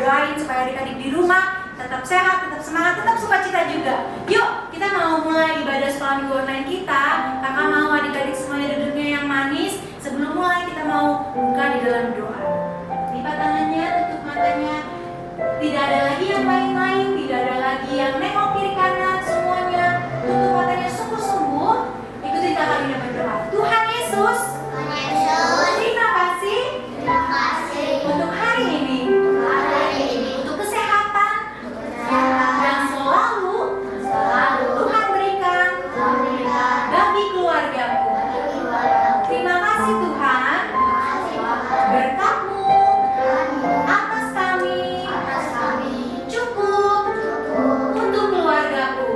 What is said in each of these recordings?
doain supaya adik-adik di rumah tetap sehat, tetap semangat, tetap sukacita juga. Yuk, kita mau mulai ibadah sekolah minggu online kita. Kakak mau adik-adik semuanya duduknya yang manis. Sebelum mulai kita mau buka di dalam doa. Lipat tangannya, tutup matanya. Tidak ada lagi yang main-main, tidak ada lagi yang nengok kiri kanan, semuanya tutup matanya sungguh-sungguh. Ikuti kakak Dina berdoa. Tuhan Yesus, terima kasih untuk hari ini, untuk kesehatan yang selalu Tuhan berikan bagi keluargaku. Terima kasih Tuhan, berkat-Mu atas kami cukup untuk keluargaku.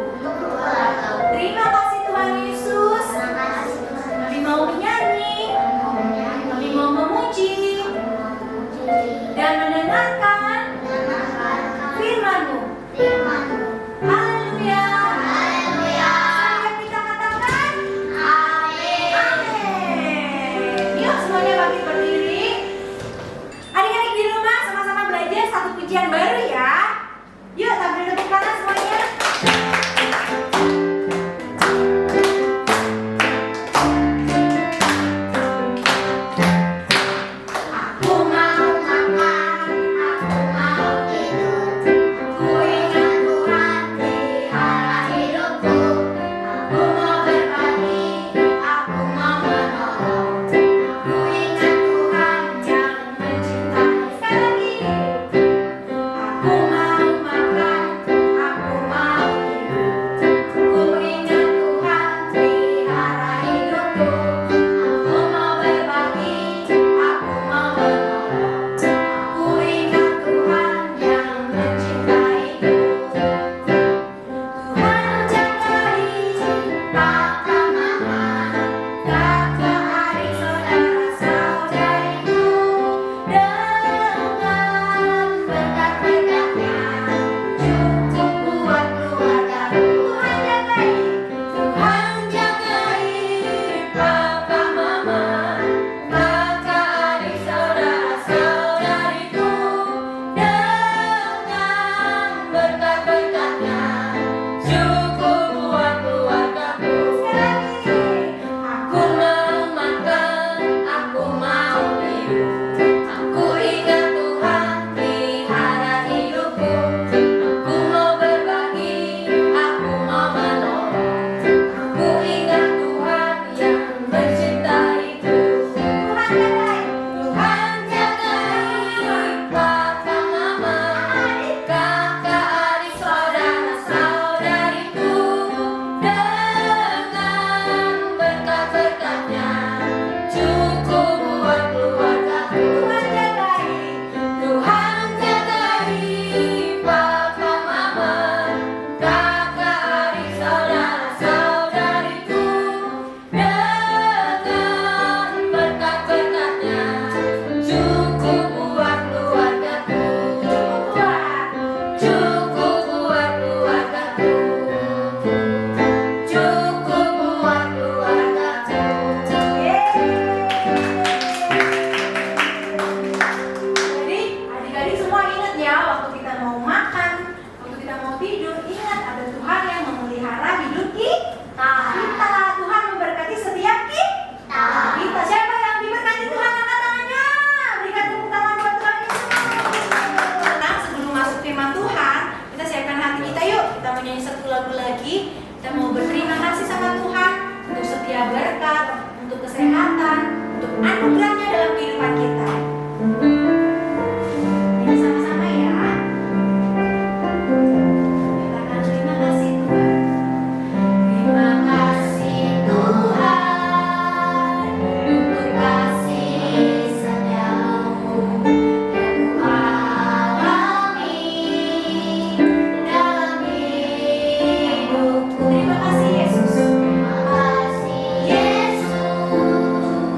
Terima kasih Tuhan Yesus, kami mau menyanyi, kami mau memuji dan mendengarkan firman-Mu. Haleluya. Sampai kita katakan amin. Yuk semuanya bangkit berdiri. Adik-adik di rumah sama-sama belajar satu pujian baru ya. Yuk tampil tepuk tangan semuanya. Aku mau makan, aku mau tidur. Ku ingat Tuhan pelihara hidupku. Aku mau berbagi, aku mau menolong. Ku ingat Tuhan yang mencintai. Sekali lagi. Aku mau makan, aku mau tidur. Ku ingat Tuhan pelihara hidupku. Aku mau berbagi, aku mau menolong. Aku ingat Tuhan yang mencintaiku. Tuhan jagai papa mama, kakak adik saudara-saudariku. Dengan berkat-berkatnya cukup buat keluargaku. Tuhan jagai papa mama, kakak adik saudara-saudariku. Dengan berkat-berkatnya cukup buat keluargaku. Aku mau makan, aku mau tidur. Aku ingat Tuhan pelihara hidupku. Aku mau berbagi, aku mau menolong. Aku ingat Tuhan yang mencintaiku. Tuhan jagai papa mama, kakak adik saudara-saudariku. Dengan berkat-berkatnya cukup buat keluargaku. Tuhan jagai papa mama, kakak adik saudara-saudariku. Dengan berkat-berkatnya cukup buat keluargaku. Cukup buat keluargaku. Cukup buat keluargaku. Jadi adik-adik semua ingat ya, waktu kita mau makan, waktu kita mau tidur, ingat ada Tuhan yang memelihara hidup kita. Tuhan memberkati setiap kita. Siapa yang diberkati Tuhan, angkat tangannya. Berikan tepuk tangan buat Tuhan Yesus. Nah, sebelum masuk firman Tuhan, kita siapkan hati kita yuk. Kita mau nyanyi satu lagu lagi. Kita mau berterima kasih sama Tuhan untuk setiap berkat, untuk kesehatan, untuk anugerahnya dalam kehidupan kita. Ini sama-sama ya. Katakan terima kasih Tuhan. Terima kasih Tuhan untuk kasih setiamu yang ku alami dalam hidupku. Terima kasih Yesus. Terima kasih Yesus untuk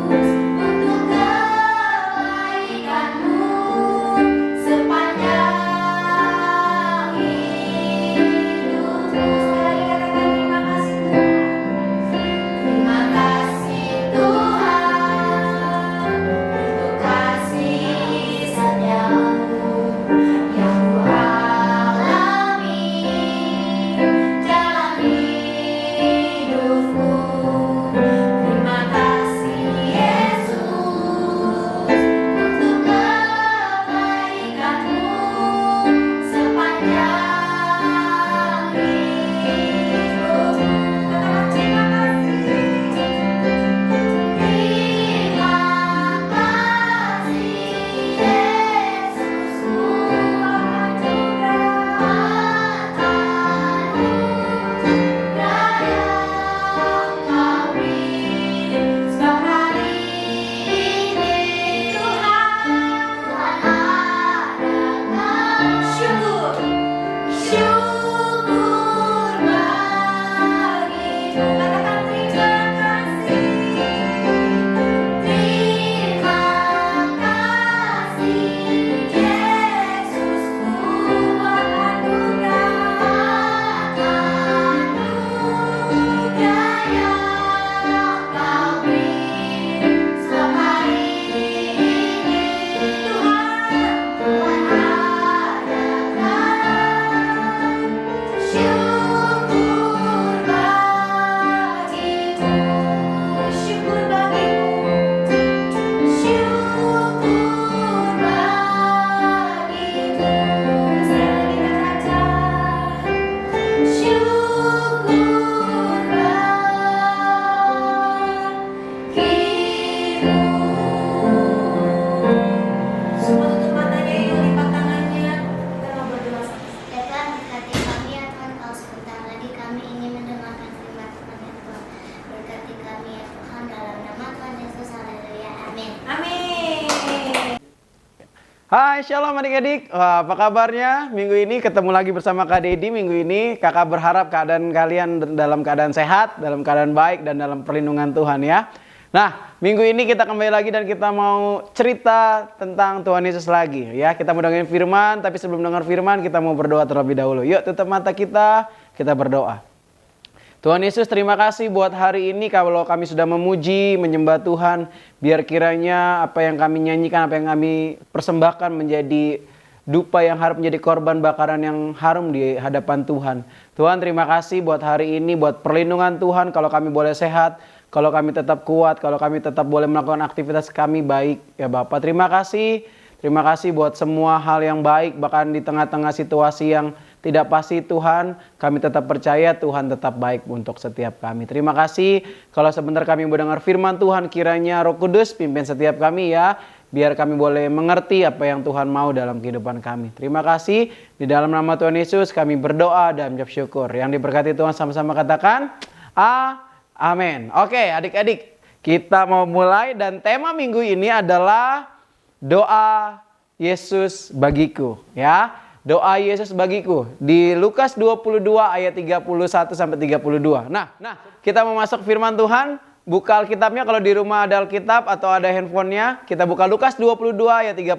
Hai, shalom adik-adik. Wah, apa kabarnya? Minggu ini ketemu lagi bersama Kak Dedi. Minggu ini kakak berharap keadaan kalian dalam keadaan sehat, dalam keadaan baik, dan dalam perlindungan Tuhan ya. Nah, minggu ini kita kembali lagi dan kita mau cerita tentang Tuhan Yesus lagi ya. Kita mau dengerin firman, tapi sebelum dengar firman kita mau berdoa terlebih dahulu. Yuk tutup mata kita berdoa. Tuhan Yesus, terima kasih buat hari ini kalau kami sudah memuji, menyembah Tuhan. Biar kiranya apa yang kami nyanyikan, apa yang kami persembahkan menjadi dupa yang harus menjadi korban bakaran yang harum di hadapan Tuhan. Tuhan, terima kasih buat hari ini, buat perlindungan Tuhan. Kalau kami boleh sehat, kalau kami tetap kuat, kalau kami tetap boleh melakukan aktivitas kami baik. Ya Bapak, terima kasih. Terima kasih buat semua hal yang baik, bahkan di tengah-tengah situasi yang tidak pasti Tuhan, kami tetap percaya Tuhan tetap baik untuk setiap kami. Terima kasih kalau sebentar kami mendengar firman Tuhan, kiranya Roh Kudus pimpin setiap kami ya. Biar kami boleh mengerti apa yang Tuhan mau dalam kehidupan kami. Terima kasih, di dalam nama Tuhan Yesus kami berdoa dan mengucap syukur. Yang diberkati Tuhan sama-sama katakan, amin. Oke adik-adik, kita mau mulai dan tema minggu ini adalah doa Yesus bagiku ya. Doa Yesus bagiku di Lukas 22 ayat 31 sampai 32. Nah, kita mau masuk firman Tuhan. Buka Alkitabnya, kalau di rumah ada Alkitab atau ada handphonenya, kita buka Lukas 22 ayat 32.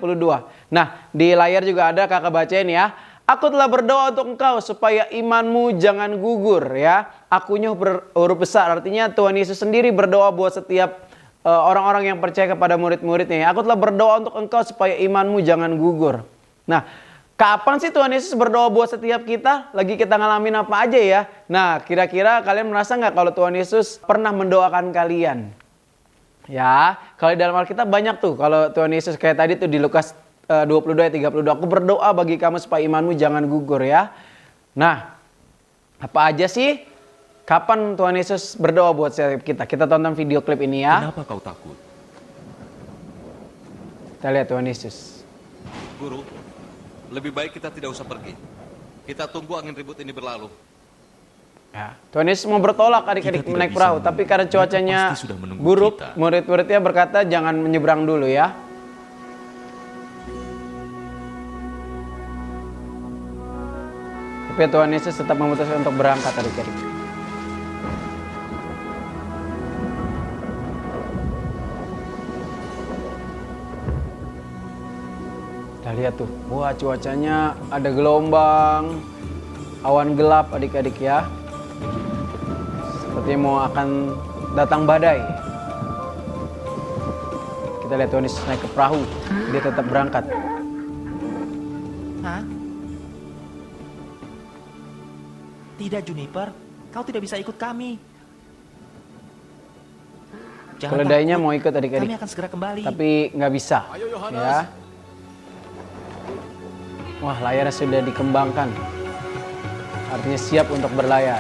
Nah, di layar juga ada, kakak bacain ya. Aku telah berdoa untuk engkau supaya imanmu jangan gugur ya. Akunya huruf besar, artinya Tuhan Yesus sendiri berdoa buat setiap orang-orang yang percaya kepada murid-muridnya. Aku telah berdoa untuk engkau supaya imanmu jangan gugur. Nah, kapan sih Tuhan Yesus berdoa buat setiap kita? Lagi kita ngalamin apa aja ya? Nah, kira-kira kalian merasa nggak kalau Tuhan Yesus pernah mendoakan kalian? Ya, kalau di dalam Alkitab banyak tuh. Kalau Tuhan Yesus kayak tadi tuh di Lukas 22 ayat 32. Aku berdoa bagi kamu supaya imanmu jangan gugur ya. Nah, apa aja sih? Kapan Tuhan Yesus berdoa buat setiap kita? Kita tonton video klip ini ya. Kenapa kau takut? Kita lihat Tuhan Yesus. Guru, lebih baik kita tidak usah pergi. Kita tunggu angin ribut ini berlalu. Ya, Tuhan Yesus mau bertolak adik-adik naik perahu, tapi karena cuacanya buruk, murid-muridnya berkata jangan menyeberang dulu ya. Tapi Tuhan Yesus tetap memutuskan untuk berangkat adik-adik. Kita lihat tuh, wah cuacanya ada gelombang, awan gelap adik-adik ya. Sepertinya mau akan datang badai. Kita lihat Tuhan Yesus naik ke perahu, dia tetap berangkat. Hah? Tidak Juniper, kau tidak bisa ikut kami. Jangan Keledainya takut, mau ikut adik-adik, kami akan segera kembali. tapi nggak bisa. Ya. Wah, layarnya sudah dikembangkan. Artinya siap untuk berlayar.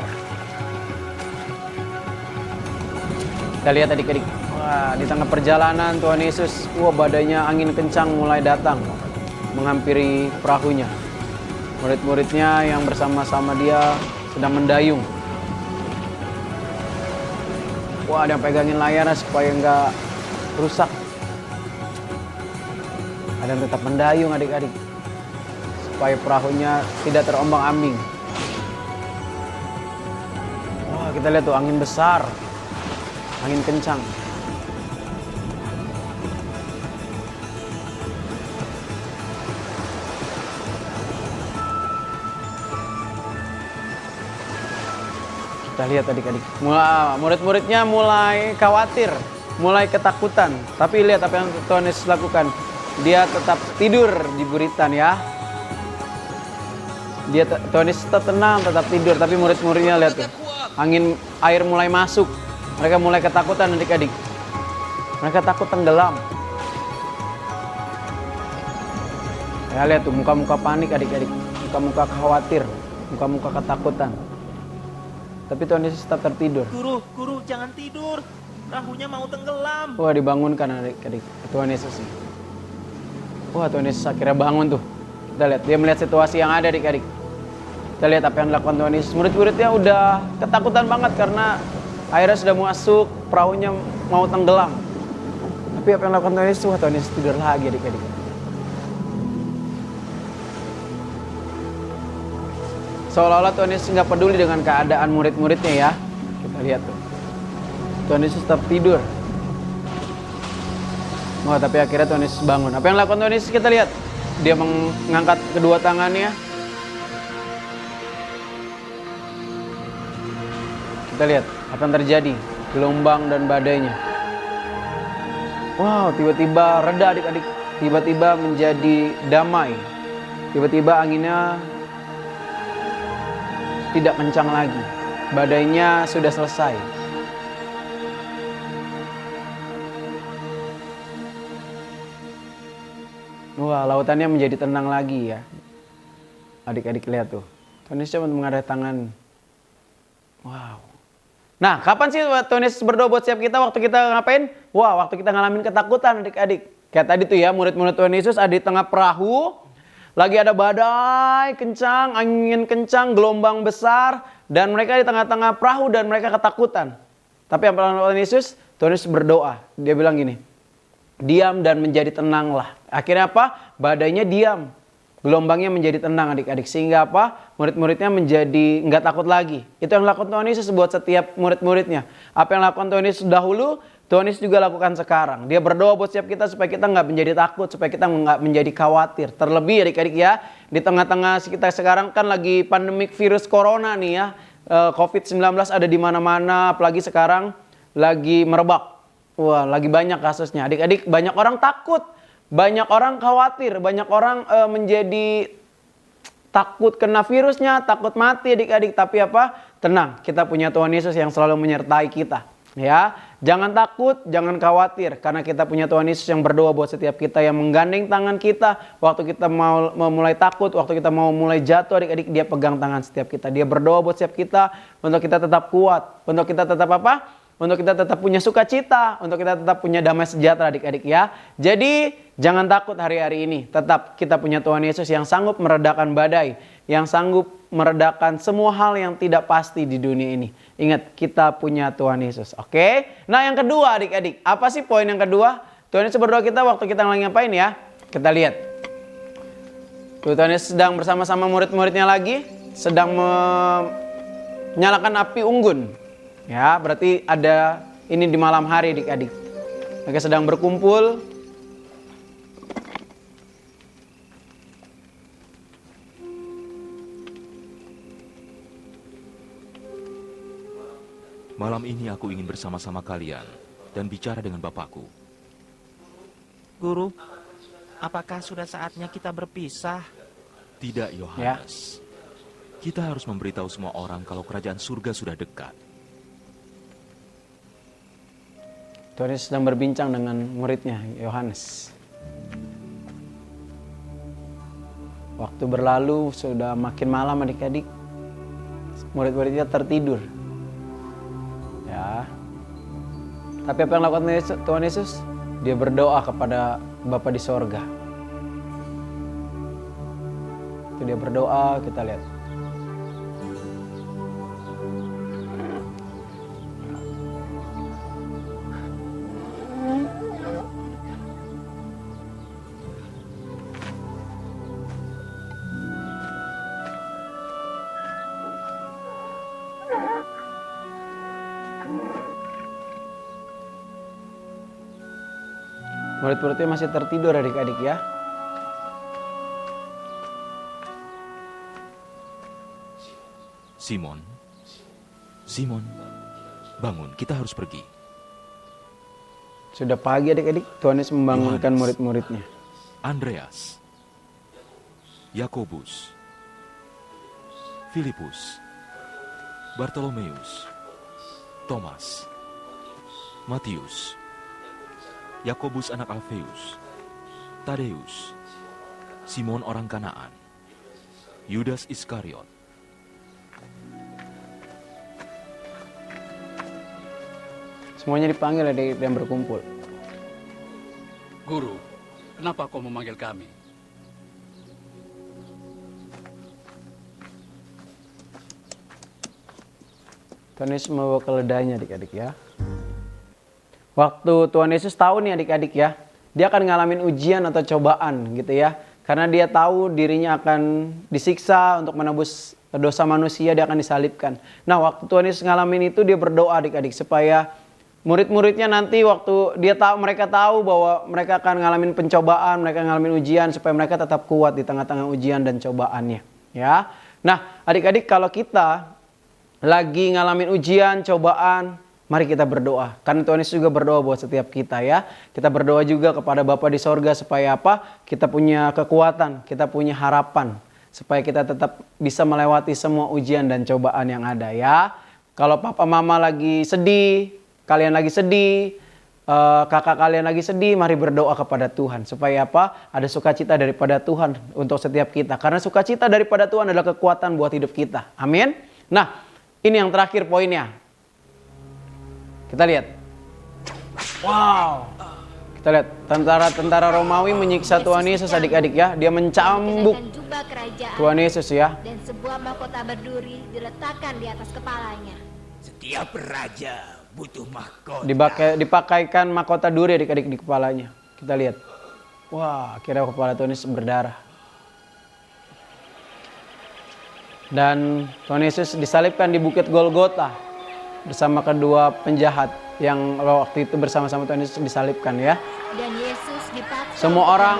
Kita lihat adik-adik. Wah, di tengah perjalanan Tuhan Yesus, wah badainya angin kencang mulai datang. Menghampiri perahunya. Murid-muridnya yang bersama-sama dia sedang mendayung. Wah, ada yang pegangin layarnya supaya nggak rusak. Ada yang tetap mendayung adik-adik. Supaya perahunya tidak terombang-ambing. Wah, kita lihat tuh angin besar, angin kencang. Kita lihat adik-adik, murid-muridnya mulai khawatir, mulai ketakutan. Tapi lihat apa yang Tuhan Yesus lakukan. Dia tetap tidur di buritan ya. Tuhan Yesus tetap tenang, tetap tidur. Tapi murid-muridnya lihat tuh, angin air mulai masuk. Mereka mulai ketakutan adik-adik. Mereka takut tenggelam. Ya lihat tuh muka-muka panik adik-adik. Muka-muka khawatir. Muka-muka ketakutan. Tapi Tuhan Yesus tetap tertidur. Guru, jangan tidur. Perahunya mau tenggelam. Wah, dibangunkan adik-adik. Tuhan Yesus. Wah, Tuhan Yesus akhirnya bangun tuh. Kita lihat, dia melihat situasi yang ada adik-adik. Kita lihat apa yang dilakukan Tuhan Yesus. Murid-muridnya udah ketakutan banget karena airnya sudah masuk, perahunya mau tenggelam. Tapi apa yang dilakukan Tuhan Yesus? Wah, Tuhan Yesus tidur lagi adik-adik. Seolah-olah Tuhan Yesus nggak peduli dengan keadaan murid-muridnya ya. Kita lihat tuh. Tuhan Yesus tetap tidur. Wah, tapi akhirnya Tuhan Yesus bangun. Apa yang lakukan Tuhan Yesus? Kita lihat. Dia mengangkat kedua tangannya. Kita lihat apa yang terjadi. Gelombang dan badainya. Wow, tiba-tiba reda adik-adik. Tiba-tiba menjadi damai. Tiba-tiba anginnya tidak kencang lagi. Badainya sudah selesai. Wah, lautannya menjadi tenang lagi ya. Adik-adik lihat tuh. Tuhan Yesus cuma mengadakan tangan. Wow. Nah, kapan sih Tuhan Yesus berdoa buat siap kita? Waktu kita ngapain? Wah, waktu kita ngalamin ketakutan adik-adik. Kayak tadi tuh ya, murid-murid Tuhan Yesus ada di tengah perahu. Lagi ada badai kencang, angin kencang, gelombang besar. Dan mereka di tengah-tengah perahu dan mereka ketakutan. Tapi apa yang Tuhan Yesus? Tuhan Yesus berdoa. Dia bilang gini, diam dan menjadi tenanglah. Akhirnya apa? Badainya diam. Gelombangnya menjadi tenang adik-adik. Sehingga apa? Murid-muridnya menjadi nggak takut lagi. Itu yang lakukan Tuhan Yesus buat setiap murid-muridnya. Apa yang lakukan Tuhan Yesus dahulu, Tuhan Yesus juga lakukan sekarang. Dia berdoa buat setiap kita supaya kita nggak menjadi takut. Supaya kita nggak menjadi khawatir. Terlebih adik-adik ya. Di tengah-tengah kita sekarang kan lagi pandemik virus corona nih ya. COVID-19 ada di mana-mana. Apalagi sekarang lagi merebak. Wah, lagi banyak kasusnya. Adik-adik, banyak orang takut. Banyak orang khawatir. Banyak orang menjadi takut kena virusnya, takut mati adik-adik. Tapi apa? Tenang, kita punya Tuhan Yesus yang selalu menyertai kita. Ya, jangan takut, jangan khawatir. Karena kita punya Tuhan Yesus yang berdoa buat setiap kita. Yang menggandeng tangan kita. Waktu kita mau mulai takut, waktu kita mau mulai jatuh adik-adik. Dia pegang tangan setiap kita. Dia berdoa buat setiap kita. Untuk kita tetap kuat. Untuk kita tetap apa? Untuk kita tetap punya sukacita, untuk kita tetap punya damai sejahtera adik-adik ya. Jadi jangan takut hari-hari ini. Tetap kita punya Tuhan Yesus yang sanggup meredakan badai. Yang sanggup meredakan semua hal yang tidak pasti di dunia ini. Ingat, kita punya Tuhan Yesus. Oke? Nah yang kedua adik-adik. Apa sih poin yang kedua? Tuhan Yesus berdoa kita waktu kita lagi ngapain ya? Kita lihat. Tuhan Yesus sedang bersama-sama murid-muridnya lagi. Sedang menyalakan api unggun. Ya, berarti ada ini di malam hari adik-adik. Mereka sedang berkumpul. Malam ini aku ingin bersama-sama kalian dan bicara dengan Bapakku. Guru, apakah sudah saatnya kita berpisah? Tidak, Yohanes. Kita harus memberitahu semua orang kalau kerajaan surga sudah dekat. Tuhan Yesus sedang berbincang dengan muridnya, Yohanes. Waktu berlalu sudah makin malam adik-adik. Murid-muridnya tertidur. Ya. Tapi apa yang lakukan Tuhan Yesus? Dia berdoa kepada Bapa di sorga. Itu dia berdoa, kita lihat. Murid-muridnya masih tertidur adik-adik ya. Simon, bangun, kita harus pergi. Sudah pagi adik-adik, Tuhan Yesus membangunkan Yohanes, murid-muridnya. Andreas, Yakobus, Filipus, Bartolomeus, Thomas, Matius, Yakobus anak Alfeus, Tadeus, Simon orang Kanaan, Yudas Iskariot. Semuanya dipanggil adik-adik dan berkumpul. Guru, kenapa kau memanggil kami? Tuhan Yesus membawa keledainya adik-adik ya. Waktu Tuhan Yesus tahu nih adik-adik ya, dia akan ngalamin ujian atau cobaan gitu ya. Karena dia tahu dirinya akan disiksa untuk menebus dosa manusia, dia akan disalibkan. Nah, waktu Tuhan Yesus ngalamin itu, dia berdoa adik-adik supaya murid-muridnya nanti waktu mereka tahu bahwa mereka akan ngalamin pencobaan, mereka ngalamin ujian, supaya mereka tetap kuat di tengah-tengah ujian dan cobaannya. Ya, nah adik-adik, kalau kita lagi ngalamin ujian, cobaan, mari kita berdoa. Karena Tuhan Yesus juga berdoa buat setiap kita ya. Kita berdoa juga kepada Bapa di sorga supaya apa? Kita punya kekuatan, kita punya harapan. Supaya kita tetap bisa melewati semua ujian dan cobaan yang ada ya. Kalau papa mama lagi sedih, kalian lagi sedih, kakak kalian lagi sedih, mari berdoa kepada Tuhan. Supaya apa? Ada sukacita daripada Tuhan untuk setiap kita. Karena sukacita daripada Tuhan adalah kekuatan buat hidup kita. Amin. Nah, ini yang terakhir poinnya. Kita lihat. Wow. Kita lihat tentara Romawi menyiksa Tuhan Yesus adik-adik ya. Dia mencambuk Tuhan Yesus ya. Dan sebuah mahkota berduri diletakkan di atas kepalanya. Setiap raja butuh mahkota. Dipakaikan mahkota duri adik-adik di kepalanya. Kita lihat. Wah, akhirnya kepala Tuhan Yesus berdarah. Dan Tuhan Yesus disalibkan di Bukit Golgota bersama kedua penjahat yang waktu itu bersama-sama Tuhan Yesus disalibkan ya. Dan Yesus dipaksa semua orang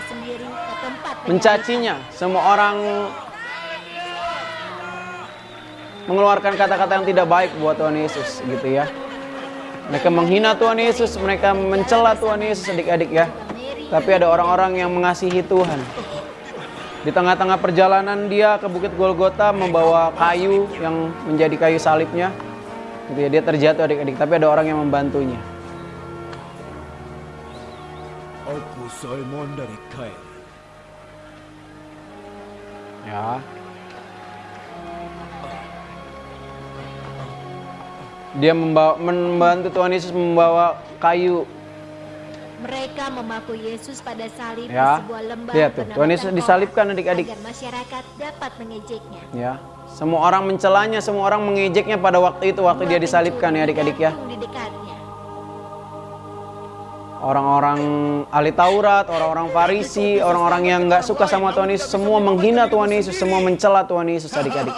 sendiri ke tempat mencacinya, semua orang mengeluarkan kata-kata yang tidak baik buat Tuhan Yesus gitu ya. Mereka menghina Tuhan Yesus, mereka mencela Tuhan Yesus adik-adik ya. Tapi ada orang-orang yang mengasihi Tuhan. Di tengah-tengah perjalanan dia ke Bukit Golgota membawa kayu yang menjadi kayu salibnya. Gitu ya, dia terjatuh adik-adik, tapi ada orang yang membantunya. Aku Simon dari Kain. Ya. Dia membantu Tuhan Yesus membawa kayu. Mereka memaku Yesus pada salib Ya. di sebuah lembah. Lihat tuh, Tuhan Yesus disalibkan adik-adik. Agar masyarakat dapat mengejeknya. Ya. Semua orang mencelanya, semua orang mengejeknya pada waktu itu, waktu dia disalibkan ya adik-adik ya. Di dekatnya. Orang-orang ahli Taurat, orang-orang Farisi, orang-orang yang nggak suka sama Tuhan Yesus, semua menghina Tuhan Yesus, semua mencela Tuhan Yesus adik-adik.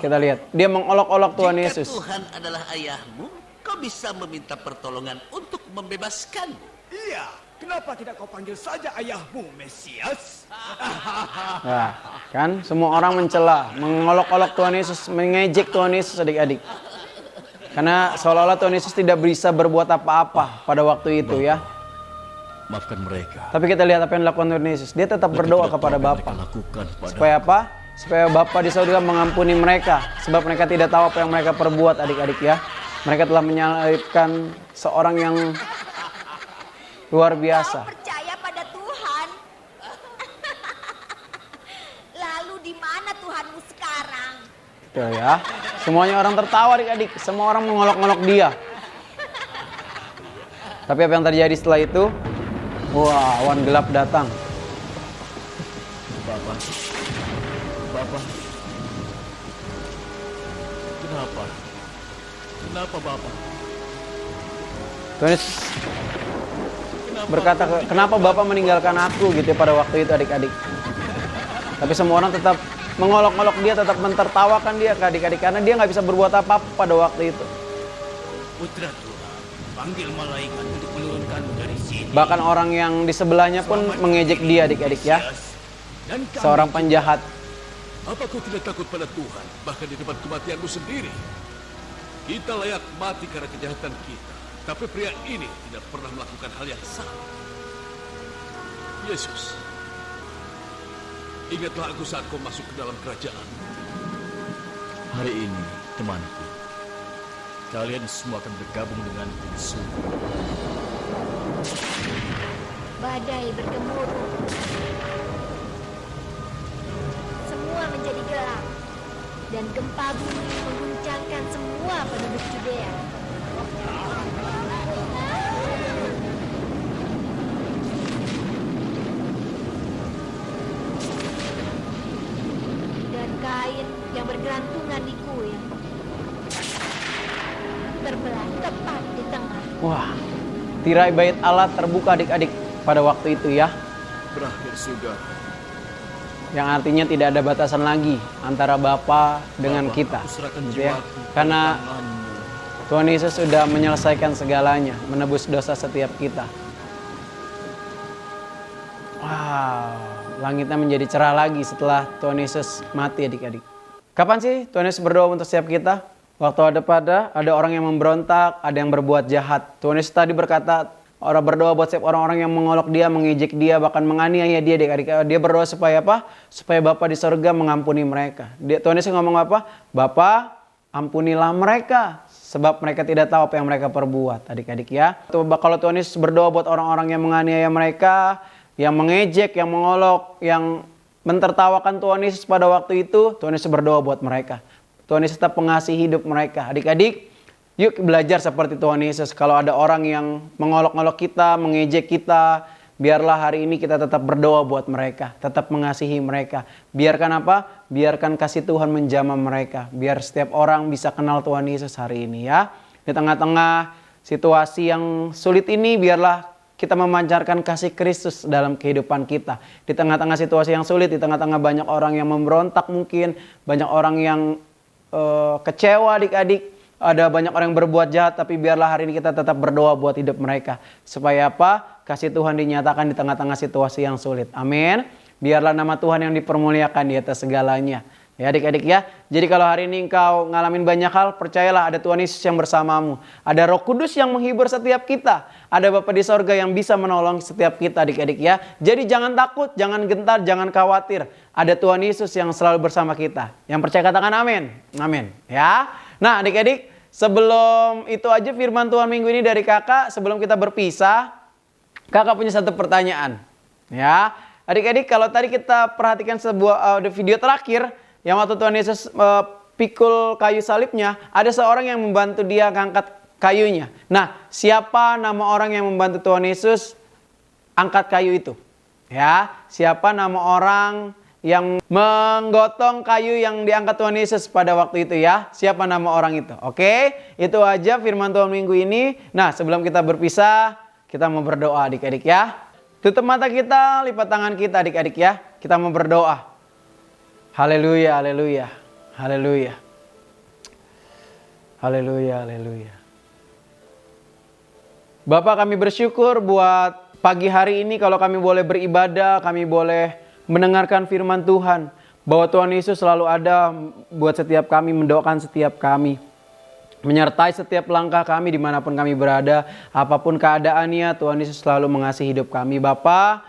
Kita lihat, dia mengolok-olok Tuhan Yesus. Jika Tuhan adalah ayahmu, kau bisa meminta pertolongan untuk membebaskanmu. Iya, kenapa tidak kau panggil saja ayahmu, Mesias? Nah, kan semua orang mencela, mengolok-olok Tuhan Yesus, mengejek Tuhan Yesus adik-adik. Karena seolah-olah Tuhan Yesus tidak bisa berbuat apa-apa pada waktu itu ya. Maafkan mereka. Tapi kita lihat apa yang dilakukan Tuhan Yesus. Dia tetap berdoa kepada Bapa. Supaya apa? Supaya Bapa di surga mengampuni mereka. Sebab mereka tidak tahu apa yang mereka perbuat adik-adik ya. Mereka telah menyalibkan seorang yang luar biasa. Kau percaya pada Tuhan? Lalu di mana Tuhanmu sekarang? Tuh ya. Semuanya orang tertawa adik-adik. Semua orang mengolok-olok dia. Tapi apa yang terjadi setelah itu? Wah, awan gelap datang. Bapak. Kenapa Bapak? Tuhan Yesus berkata, kenapa Bapak meninggalkan aku gitu ya, pada waktu itu adik-adik. Tapi semua orang tetap mengolok-olok dia, tetap mentertawakan dia ke adik-adik. Karena dia nggak bisa berbuat apa-apa pada waktu itu. Putra Tuhan, panggil malaikat untuk menurunkanmu dari sini. Bahkan orang yang di sebelahnya pun mengejek dia adik-adik ya. Dan kami, Seorang penjahat. Apa kau tidak takut pada Tuhan, bahkan di depan kematianmu sendiri? Kita layak mati karena kejahatan kita. Tapi pria ini tidak pernah melakukan hal yang sama. Yesus, ingatlah aku saat kau masuk ke dalam kerajaan. Hari ini, temanku, kalian semua akan bergabung denganku di surga. Badai bergemuruh. Semua menjadi gelap. Dan gempa bumi mengguncangkan semua penduduk Judea. Dan kain yang bergelantungan di kuil terbelah tepat di tengah. Wah, tirai bait Allah terbuka adik-adik pada waktu itu ya. Berakhir sudah. yang artinya tidak ada batasan lagi antara Bapa dengan Bapa, kita. aku serahkan Gitu ya. jiwaku Karena ke tangan-Mu. Tuhan Yesus sudah menyelesaikan segalanya, menebus dosa setiap kita. Wow, langitnya menjadi cerah lagi setelah Tuhan Yesus mati, adik-adik. Kapan sih Tuhan Yesus berdoa untuk setiap kita? Waktu ada orang yang memberontak, ada yang berbuat jahat. Tuhan Yesus tadi berkata, orang berdoa buat setiap orang-orang yang mengolok dia, mengejek dia, bahkan menganiaya dia, adik-adik. Dia berdoa supaya apa? Supaya Bapa di sorga mengampuni mereka. Tuhan Yesus ngomong apa? Bapa, ampunilah mereka, sebab mereka tidak tahu apa yang mereka perbuat, adik-adik ya. Kalau Tuhan Yesus berdoa buat orang-orang yang menganiaya mereka, yang mengejek, yang mengolok, yang mentertawakan Tuhan Yesus pada waktu itu, Tuhan Yesus berdoa buat mereka. Tuhan Yesus tetap mengasihi hidup mereka. Adik-adik, yuk belajar seperti Tuhan Yesus. Kalau ada orang yang mengolok-olok kita, mengejek kita, biarlah hari ini kita tetap berdoa buat mereka, tetap mengasihi mereka. Biarkan apa? Biarkan kasih Tuhan menjamah mereka. Biar setiap orang bisa kenal Tuhan Yesus hari ini ya. Di tengah-tengah situasi yang sulit ini, biarlah kita memancarkan kasih Kristus dalam kehidupan kita. Di tengah-tengah situasi yang sulit, di tengah-tengah banyak orang yang memberontak mungkin, banyak orang yang kecewa adik-adik, ada banyak orang yang berbuat jahat, tapi biarlah hari ini kita tetap berdoa buat hidup mereka. Supaya apa? Kasih Tuhan dinyatakan di tengah-tengah situasi yang sulit. Amin. Biarlah nama Tuhan yang dipermuliakan di atas segalanya. Ya adik-adik ya. Jadi kalau hari ini engkau ngalamin banyak hal, percayalah ada Tuhan Yesus yang bersamamu. Ada Roh Kudus yang menghibur setiap kita. Ada Bapa di sorga yang bisa menolong setiap kita adik-adik ya. Jadi jangan takut, jangan gentar, jangan khawatir. Ada Tuhan Yesus yang selalu bersama kita. Yang percaya katakan amin. Amin. Ya. Nah adik-adik, sebelum itu aja firman Tuhan minggu ini dari kakak. Sebelum kita berpisah, kakak punya satu pertanyaan. Ya. Adik-adik, kalau tadi kita perhatikan sebuah video terakhir, yang waktu Tuhan Yesus pikul kayu salibnya, ada seorang yang membantu dia ngangkat kayunya. Nah, siapa nama orang yang membantu Tuhan Yesus angkat kayu itu? Ya, siapa nama orang yang menggotong kayu yang diangkat Tuhan Yesus pada waktu itu ya? Siapa nama orang itu? Oke, itu aja firman Tuhan minggu ini. Nah, sebelum kita berpisah, kita mau berdoa adik-adik ya. Tutup mata kita, lipat tangan kita adik-adik ya. Kita mau berdoa. Haleluya, haleluya, haleluya. Haleluya, haleluya. Bapak, kami bersyukur buat pagi hari ini kalau kami boleh beribadah, kami boleh mendengarkan firman Tuhan. Bahwa Tuhan Yesus selalu ada buat setiap kami, mendoakan setiap kami. Menyertai setiap langkah kami dimanapun kami berada. Apapun keadaannya, Tuhan Yesus selalu mengasihi hidup kami. Bapak,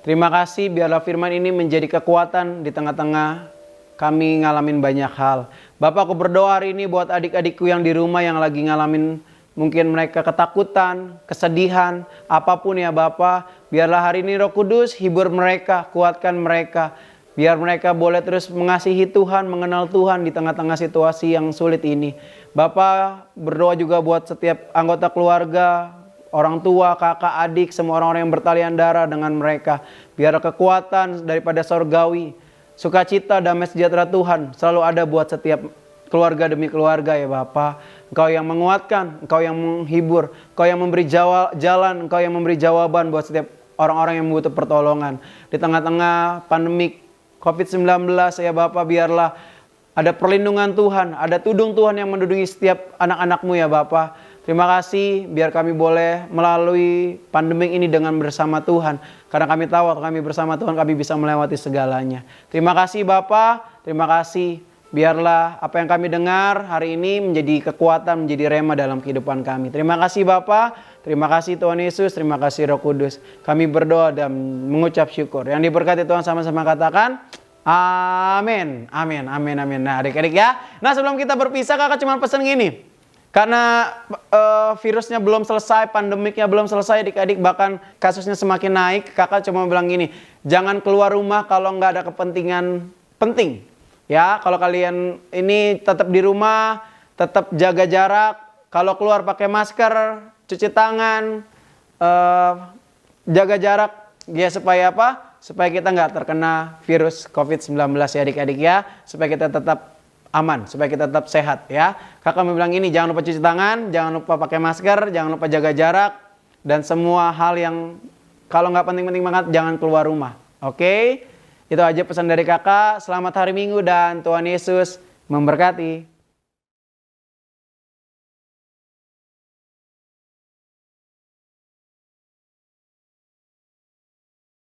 terima kasih, biarlah firman ini menjadi kekuatan di tengah-tengah kami ngalamin banyak hal. Bapak, aku berdoa hari ini buat adik-adikku yang di rumah yang lagi ngalamin mungkin mereka ketakutan, kesedihan, apapun ya Bapak. Biarlah hari ini Roh Kudus hibur mereka, kuatkan mereka. Biar mereka boleh terus mengasihi Tuhan, mengenal Tuhan di tengah-tengah situasi yang sulit ini. Bapak, berdoa juga buat setiap anggota keluarga, orang tua, kakak, adik, semua orang-orang yang bertalian darah dengan mereka. Biar kekuatan daripada sorgawi, sukacita, damai sejahtera Tuhan selalu ada buat setiap keluarga demi keluarga ya Bapa. Engkau yang menguatkan, Engkau yang menghibur, Engkau yang memberi jalan, Engkau yang memberi jawaban buat setiap orang-orang yang membutuhkan pertolongan. Di tengah-tengah pandemik COVID-19 ya Bapa, biarlah ada perlindungan Tuhan, ada tudung Tuhan yang menudungi setiap anak-anak-Mu ya Bapa. Terima kasih, biar kami boleh melalui pandemi ini dengan bersama Tuhan. Karena kami tahu waktu kami bersama Tuhan, kami bisa melewati segalanya. Terima kasih Bapa, terima kasih. Biarlah apa yang kami dengar hari ini menjadi kekuatan, menjadi rema dalam kehidupan kami. Terima kasih Bapa, terima kasih Tuhan Yesus, terima kasih Roh Kudus. Kami berdoa dan mengucap syukur. Yang diberkati Tuhan sama-sama katakan, amin, amin, amin, amin. Nah adik-adik ya, nah sebelum kita berpisah kakak cuma pesan gini. Karena virusnya belum selesai, pandemiknya belum selesai adik-adik, bahkan kasusnya semakin naik. Kakak cuma bilang gini, jangan keluar rumah kalau nggak ada kepentingan penting. Ya, kalau kalian ini tetap di rumah, tetap jaga jarak. Kalau keluar pakai masker, cuci tangan, jaga jarak. Ya supaya apa? Supaya kita nggak terkena virus COVID-19 ya adik-adik ya. Supaya kita tetap aman, supaya kita tetap sehat ya. Kakak mau bilang ini, jangan lupa cuci tangan, jangan lupa pakai masker, jangan lupa jaga jarak, dan semua hal yang kalau nggak penting-penting banget jangan keluar rumah. Oke? Itu aja pesan dari kakak. Selamat hari Minggu dan Tuhan Yesus memberkati.